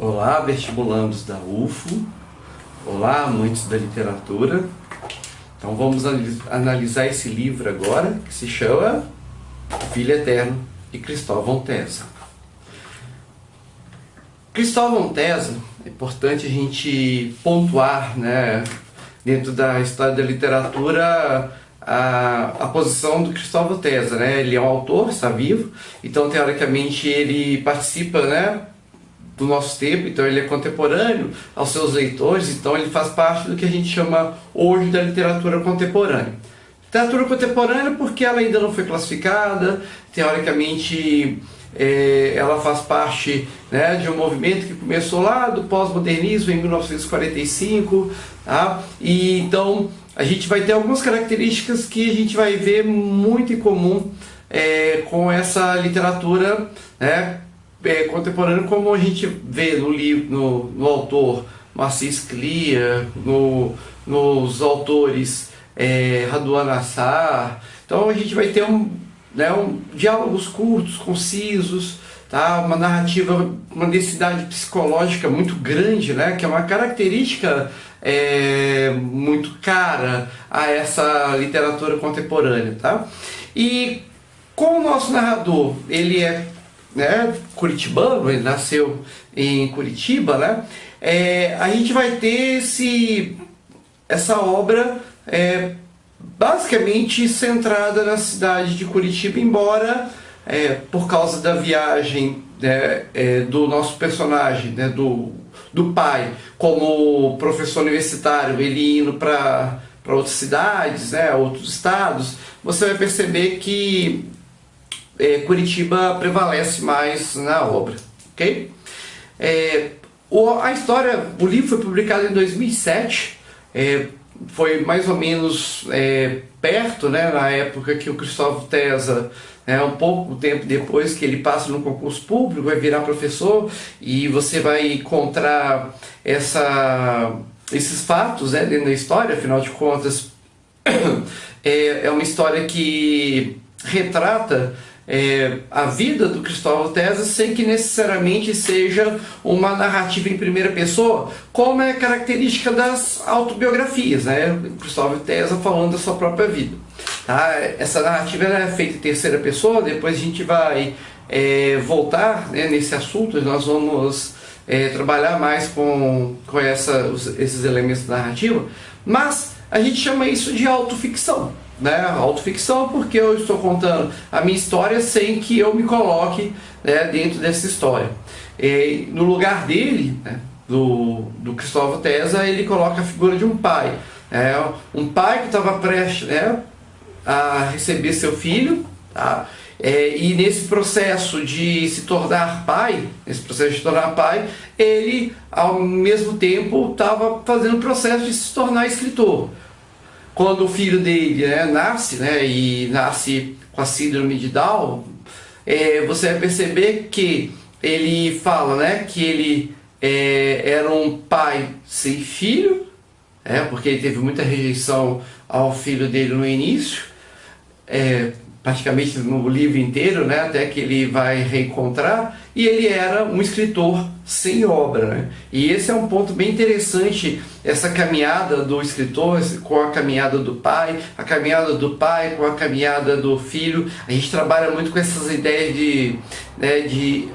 Olá, vestibulandos da UFO. Olá, amantes da literatura. Então vamos analisar esse livro agora, que se chama Filho Eterno de Cristóvão Tesa. Cristóvão Tesa, é importante a gente pontuar, né, dentro da história da literatura, a posição do Cristóvão Tesa, né? Ele é um autor, está vivo, então teoricamente ele participa, né, do nosso tempo, então ele é contemporâneo aos seus leitores, então ele faz parte do que a gente chama hoje da literatura contemporânea. Literatura contemporânea porque ela ainda não foi classificada, teoricamente ela faz parte, né, de um movimento que começou lá do pós-modernismo em 1945, tá? E então a gente vai ter algumas características que a gente vai ver muito em comum com essa literatura, né, contemporânea, como a gente vê no livro, no autor Marcis Clear, nos autores Raduan Assar. Então a gente vai ter diálogos curtos, concisos, tá? Uma narrativa, uma densidade psicológica muito grande, né? Que é uma característica muito cara a essa literatura contemporânea, tá? E como o nosso narrador, ele é, né, curitibano, ele nasceu em Curitiba, né? A gente vai ter essa obra basicamente centrada na cidade de Curitiba, embora por causa da viagem do nosso personagem, né, do pai, como professor universitário, ele indo para outras cidades, né, outros estados, você vai perceber que Curitiba prevalece mais na obra, ok? A história, o livro foi publicado em 2007, foi mais ou menos perto, né, na época que o Cristóvão Tesa, um pouco tempo depois que ele passa no concurso público, vai virar professor, e você vai encontrar esses fatos, né, dentro da história. Afinal de contas, é uma história que retrata a vida do Cristóvão Tesa sem que necessariamente seja uma narrativa em primeira pessoa, como é característica das autobiografias, né? O Cristóvão Tesa falando da sua própria vida, tá? Essa narrativa é feita em terceira pessoa. Depois a gente vai voltar, né, nesse assunto, e nós vamos trabalhar mais com esses elementos da narrativa, mas a gente chama isso de autoficção, né? Autoficção porque eu estou contando a minha história sem que eu me coloque, né, dentro dessa história. No lugar dele, né, do Cristóvão Tesa, ele coloca a figura de um pai, um pai que estava prestes, né, a receber seu filho, tá? E nesse processo de se tornar pai, ele ao mesmo tempo estava fazendo o processo de se tornar escritor. Quando o filho dele, né, nasce, né, e nasce com a síndrome de Down, você vai perceber que ele fala, né, que ele era um pai sem filho, porque ele teve muita rejeição ao filho dele no início, praticamente no livro inteiro, né, até que ele vai reencontrar, e ele era um escritor sem obra, né? E esse é um ponto bem interessante, essa caminhada do escritor com a caminhada do pai, a caminhada do pai com a caminhada do filho. A gente trabalha muito com essas ideias de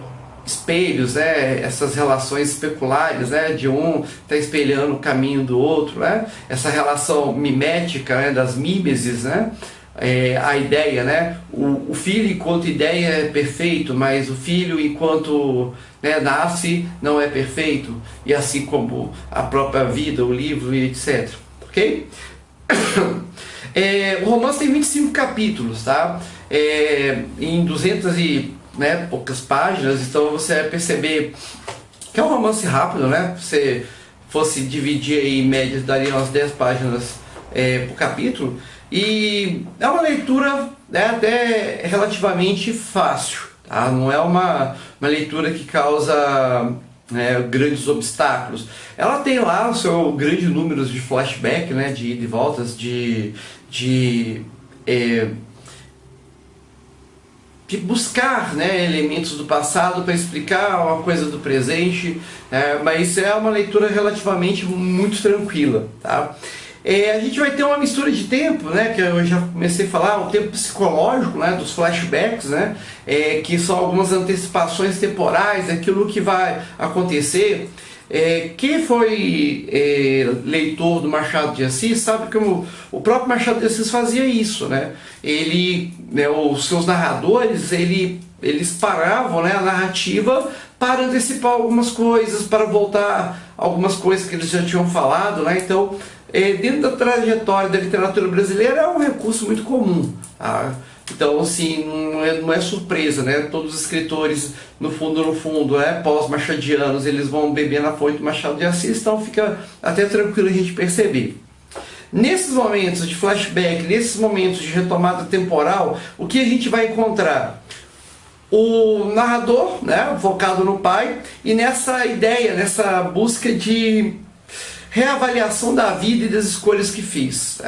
espelhos, né? Essas relações especulares, né? De um tá espelhando o caminho do outro, né? Essa relação mimética, né, das mimeses, né? A ideia, né? O filho enquanto ideia é perfeito, mas o filho enquanto, né, nasce não é perfeito, e assim como a própria vida, o livro e etc. Ok? O romance tem 25 capítulos, tá? Em 200 e poucas páginas, então você vai perceber que é um romance rápido, né? Se você fosse dividir aí, em média, daria umas 10 páginas por capítulo. E é uma leitura, né, até relativamente fácil, tá? Não é uma leitura que causa grandes obstáculos. Ela tem lá o seu grande número de flashback, né, de ida e voltas, buscar, né, elementos do passado para explicar uma coisa do presente, mas é uma leitura relativamente muito tranquila, tá? A gente vai ter uma mistura de tempo, né, que eu já comecei a falar, um tempo psicológico, né, dos flashbacks, né, que são algumas antecipações temporais daquilo que vai acontecer. Quem foi leitor do Machado de Assis sabe que o próprio Machado de Assis fazia isso, né? Ele, né, os seus narradores, eles paravam, né, a narrativa para antecipar algumas coisas, para voltar algumas coisas que eles já tinham falado, né? Então, dentro da trajetória da literatura brasileira é um recurso muito comum, tá? Então, assim, não é surpresa, né? Todos os escritores, no fundo, pós-machadianos, eles vão beber na fonte do Machado de Assis, então fica até tranquilo a gente perceber. Nesses momentos de flashback, nesses momentos de retomada temporal, o que a gente vai encontrar? O narrador, né, focado no pai, e nessa ideia, nessa busca de reavaliação da vida e das escolhas que fiz.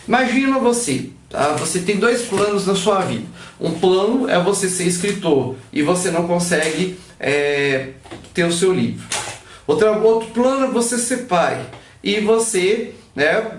Imagina você, tá? Você tem dois planos na sua vida. Um plano é você ser escritor e você não consegue ter o seu livro. Outro plano é você ser pai e você, né,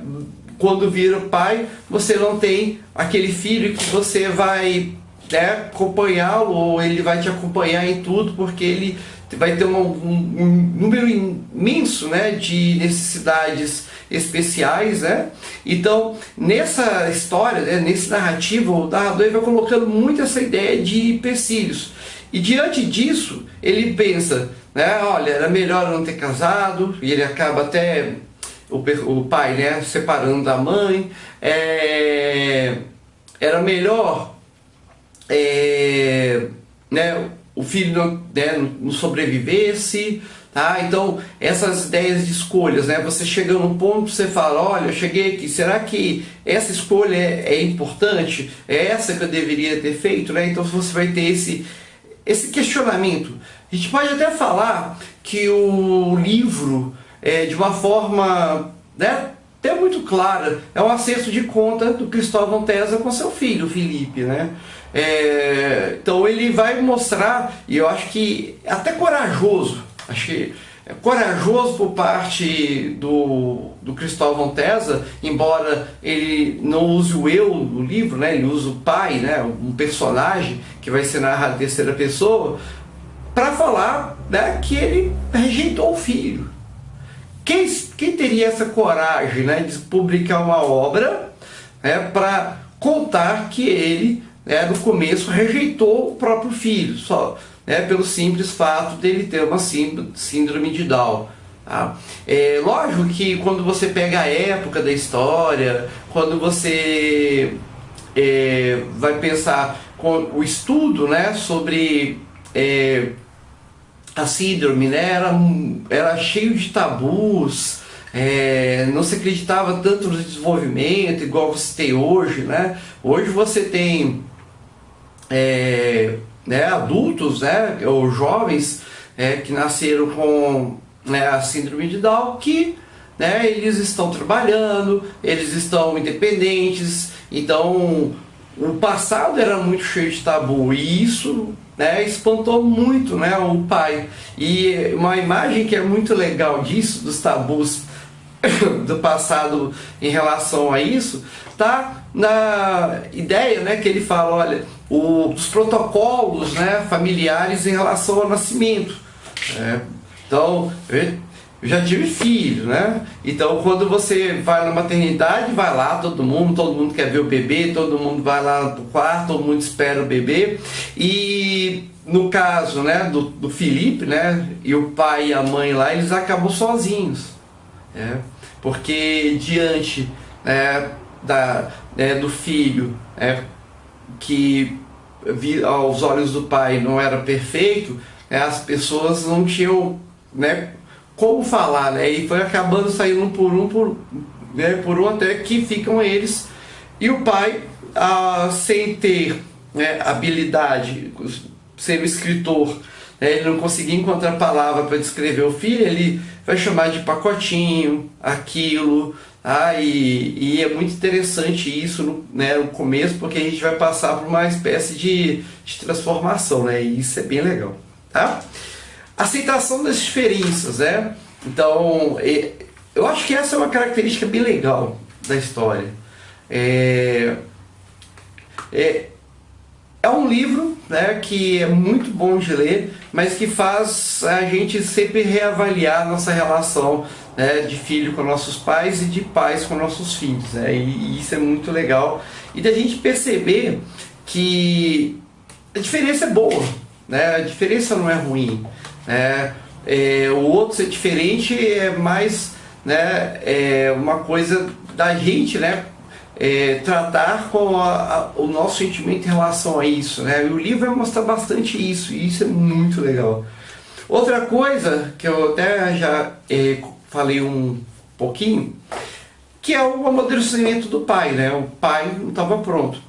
quando vira pai, você não tem aquele filho que você vai, né, acompanhá-lo, ou ele vai te acompanhar em tudo, porque ele vai ter um número imenso, né, de necessidades especiais, né? Então, nessa história, né, nesse narrativo, o narrador vai colocando muito essa ideia de empecilhos. E diante disso, ele pensa, né, olha, era melhor eu não ter casado, e ele acaba até, o pai, né, separando da mãe, era melhor, né, o filho não sobrevivesse, tá? Então, essas ideias de escolhas, né? Você chega num ponto, você fala, olha, eu cheguei aqui, será que essa escolha é importante? É essa que eu deveria ter feito, né? Então, você vai ter esse questionamento. A gente pode até falar que o livro, de uma forma, né, até muito clara, é um acerto de conta do Cristóvão Tesa com seu filho, Felipe, né? Então ele vai mostrar, e eu acho que é até corajoso, acho que é corajoso por parte do Cristóvão Tesa, embora ele não use o eu no livro, né? Ele usa o pai, né? Um personagem que vai ser narrado em terceira pessoa, para falar, né, que ele rejeitou o filho. Quem teria essa coragem, né, de publicar uma obra, né, para contar que ele, né, no começo rejeitou o próprio filho, só, né, pelo simples fato dele ter uma síndrome de Down. Tá? Lógico que quando você pega a época da história, quando você vai pensar com o estudo, né, sobre a síndrome, né, era cheio de tabus, não se acreditava tanto no desenvolvimento igual você tem hoje, né? Hoje você tem né, adultos, né, ou jovens que nasceram com, né, a síndrome de Down, que, né, eles estão trabalhando, eles estão independentes. Então o passado era muito cheio de tabu, e isso, né, espantou muito, né, o pai. E uma imagem que é muito legal disso, dos tabus do passado em relação a isso, tá na ideia, né, que ele fala, olha, os protocolos, né, familiares em relação ao nascimento. Então, eu já tive filho, né? Então, quando você vai na maternidade, vai lá todo mundo quer ver o bebê, todo mundo vai lá pro quarto, todo mundo espera o bebê. E no caso, né, do Felipe, né, e o pai e a mãe lá, eles acabam sozinhos, né? Porque diante, do filho, que aos olhos do pai não era perfeito, as pessoas não tinham, né, como falar, né, e foi acabando saindo por um até que ficam eles. E o pai, sem ter, né, habilidade, ser um escritor, né, ele não conseguia encontrar palavra para descrever o filho, ele vai chamar de pacotinho, aquilo, Ah, e é muito interessante isso né, no começo, porque a gente vai passar por uma espécie de transformação, né? E isso é bem legal, tá? Aceitação das diferenças, né? Então, eu acho que essa é uma característica bem legal da história. É, é, é um livro, né, que é muito bom de ler, mas que faz a gente sempre reavaliar nossa relação, né, de filho com nossos pais e de pais com nossos filhos, né, e isso é muito legal. E da gente perceber que a diferença é boa, né, a diferença não é ruim, né, o outro ser diferente é mais, né, uma coisa da gente, né, tratar com o nosso sentimento em relação a isso, né? E o livro vai mostrar bastante isso, e isso é muito legal. Outra coisa que eu até já falei um pouquinho, que é o amadurecimento do pai, né? O pai não estava pronto.